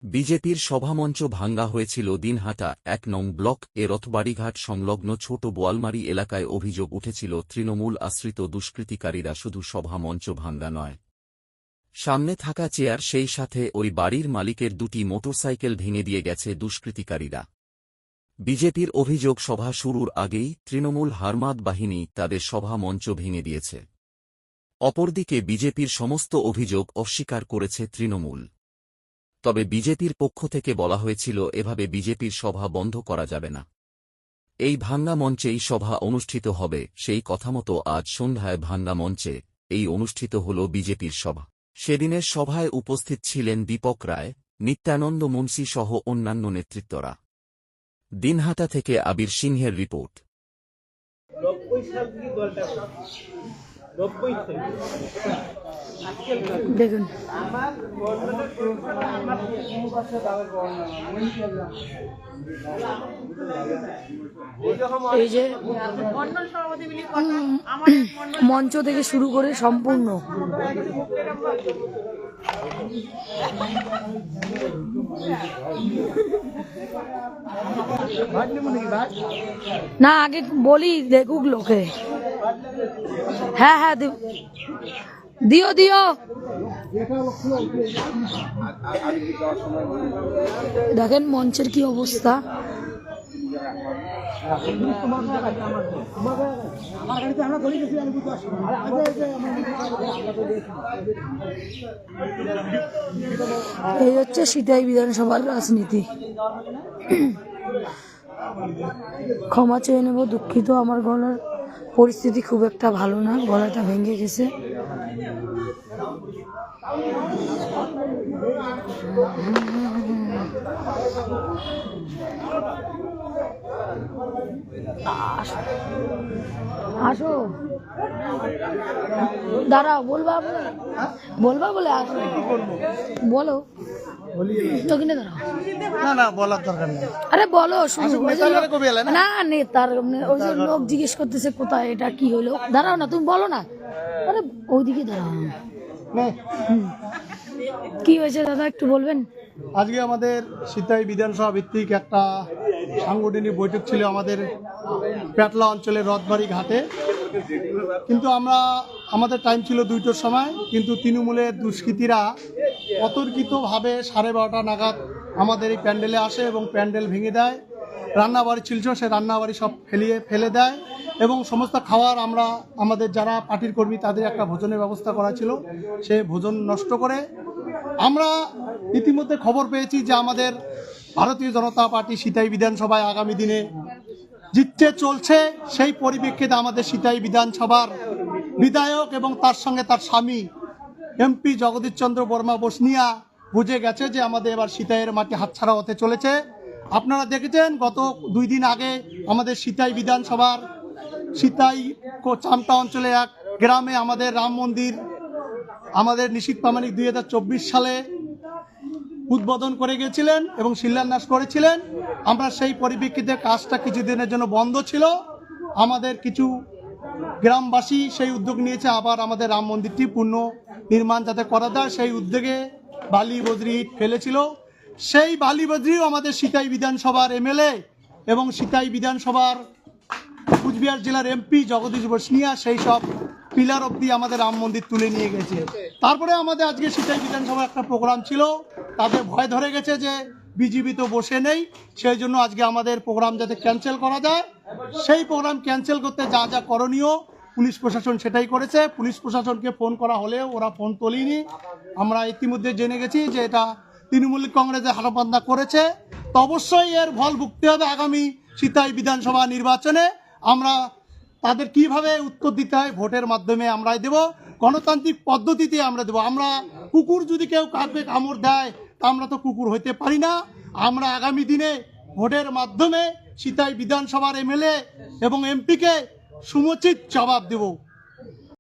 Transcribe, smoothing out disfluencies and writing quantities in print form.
বিজেপির সভামঞ্চ ভাঙ্গা হয়েছিল দিনহাটা ১ নং ব্লক এ রথবাড়িঘাট সংলগ্ন ছোট বোয়ালমারি এলাকায়। অভিযোগ উঠেছিল তৃণমূল আশ্রিত দুষ্কৃতিকারীরা শুধু সভামঞ্চ ভাঙ্গা নয়, সামনে থাকা চেয়ার সেই সাথে ওই বাড়ির মালিকের দুটি মোটরসাইকেল ভেঙে দিয়ে গেছে দুষ্কৃতিকারীরা। বিজেপির অভিযোগ সভা শুরুর আগেই তৃণমূল হারমাদ বাহিনী তাদের সভা মঞ্চ ভেঙে দিয়েছে। অপরদিকে বিজেপির সমস্ত অভিযোগ অস্বীকার করেছে তৃণমূল। তবে বিজেপির পক্ষ থেকে বলা হয়েছিল এভাবে বিজেপির সভা বন্ধ করা যাবে না, এই ভাঙ্গা মঞ্চেই সভা অনুষ্ঠিত হবে। সেই কথামতো আজ সন্ধ্যায় ভাঙ্গা মঞ্চে এই অনুষ্ঠিত হল বিজেপির সভা। সেদিনের সভায় উপস্থিত ছিলেন দীপক রায়, নিত্যানন্দ মুন্সি সহ অন্যান্য নেতৃত্বরা। দিনহাটা থেকে আবির সিংহের রিপোর্ট। দেখুন এই যে মঞ্চ থেকে শুরু করে সম্পূর্ণ না, আগে বলি দেখুক লোকে। হ্যাঁ হ্যাঁ দিও দিও। দেখেন মঞ্চের কি অবস্থা। এই হচ্ছে সিতাই বিধানসভার রাজনীতি। ক্ষমা চেয়ে নেব, দুঃখিত, আমার গলার পরিস্থিতি খুব একটা ভালো না, গলাটা ভেঙে গেছে। আসো দাঁড়াও, বলবা বলবা বলে আসো, বলো ওখানে দাঁড়াও। না না বলার দরকার নেই। আরে বলো শুধু। না নেতার ওই যে লোক জিজ্ঞেস করতেছে কোথায় এটা কি হলো, দাঁড়াও না তুমি বলো না। আরে ওইদিকে দাঁড়াও। কি হয়েছে দাদা একটু বলবেন? আজকে আমাদের সিতাই বিধানসভা ভিত্তিক একটা সাংগঠনিক বৈঠক ছিল আমাদের পেটলা অঞ্চলের রথবাড়ি ঘাটে। কিন্তু আমাদের টাইম ছিল 2টোর সময়, কিন্তু তৃণমূলের দুষ্কৃতীরা অতর্কিতভাবে 12:30 নাগাদ আমাদের এই প্যান্ডেলে আসে এবং প্যান্ডেল ভেঙে দেয়। রান্নাবাড়ি ছিল, সে রান্নাবাড়ি সব ফেলে দেয় এবং সমস্ত খাবার আমাদের যারা পার্টির কর্মী তাদের একটা ভোজনের ব্যবস্থা করা ছিল, সে ভোজন নষ্ট করে। আমরা ইতিমধ্যে খবর পেয়েছি যে আমাদের ভারতীয় জনতা পার্টি সিতাই বিধানসভায় আগামী দিনে জিততে চলছে। সেই পরিপ্রেক্ষিতে আমাদের সিতাই বিধানসভার বিধায়ক এবং তার সঙ্গে তার স্বামী এমপি জগদীশ চন্দ্র বর্মা বসনিয়া বুঝে গেছে যে আমাদের এবার সিতাইয়ের মাটি হাতছাড়া হতে চলেছে। আপনারা দেখেছেন গত 2 দিন আগে আমাদের সিতাই বিধানসভার সিতাই চামটা অঞ্চলে এক গ্রামে আমাদের রাম মন্দির আমাদের নিশীথ প্রামাণিক 2024 সালে উদ্বোধন করে গেছিলেন এবং শিলান্যাস করেছিলেন। আমরা সেই পরিপ্রেক্ষিতে কাজটা কিছুদিনের জন্য বন্ধ ছিল। আমাদের কিছু গ্রামবাসী সেই উদ্যোগ নিয়েছে আবার আমাদের রাম মন্দিরটি পূর্ণ নির্মাণ যাতে করা যায়, সেই উদ্যোগে বালি বজরি ইট ফেলেছিল। সেই বালি বজরিও আমাদের সিতাই বিধানসভার এমএলএ এবং সিতাই বিধানসভার কুচবিহার জেলার এমপি জগদীশ বসনিয়া সেই সব পিলার অব্দি আমাদের রাম মন্দির তুলে নিয়ে গেছে। তারপরে আমাদের আজকে সিতাই বিধানসভার একটা প্রোগ্রাম ছিল, তাদের ভয় ধরে গেছে যে বিজেপি তো বসে নেই, সেই জন্য আজকে আমাদের প্রোগ্রাম যাতে ক্যান্সেল করা যায়। সেই প্রোগ্রাম ক্যান্সেল করতে যা যা করণীয় পুলিশ প্রশাসন সেটাই করেছে। পুলিশ প্রশাসনকে ফোন করা হলেও ওরা ফোন তোলেনি। আমরা ইতিমধ্যে জেনে গেছি যে এটা তৃণমূল কংগ্রেসের হারাপান্না করেছে। তো অবশ্যই এর ফল ভুগতে হবে আগামী সিতাই বিধানসভা নির্বাচনে। আমরা তাদের কিভাবে উত্তর দিতে হয় ভোটের মাধ্যমে আমরাই দেব, গণতান্ত্রিক পদ্ধতিতে আমরা দেব। আমরা কুকুর যদি কেউ কাউকে কামড় দেয় তা আমরা তো কুকুর হইতে পারি না। আমরা আগামী দিনে ভোটের মাধ্যমে সিতাই বিধানসভার এমএলএ এবং এমপিকে সমুচিত জবাব দেব।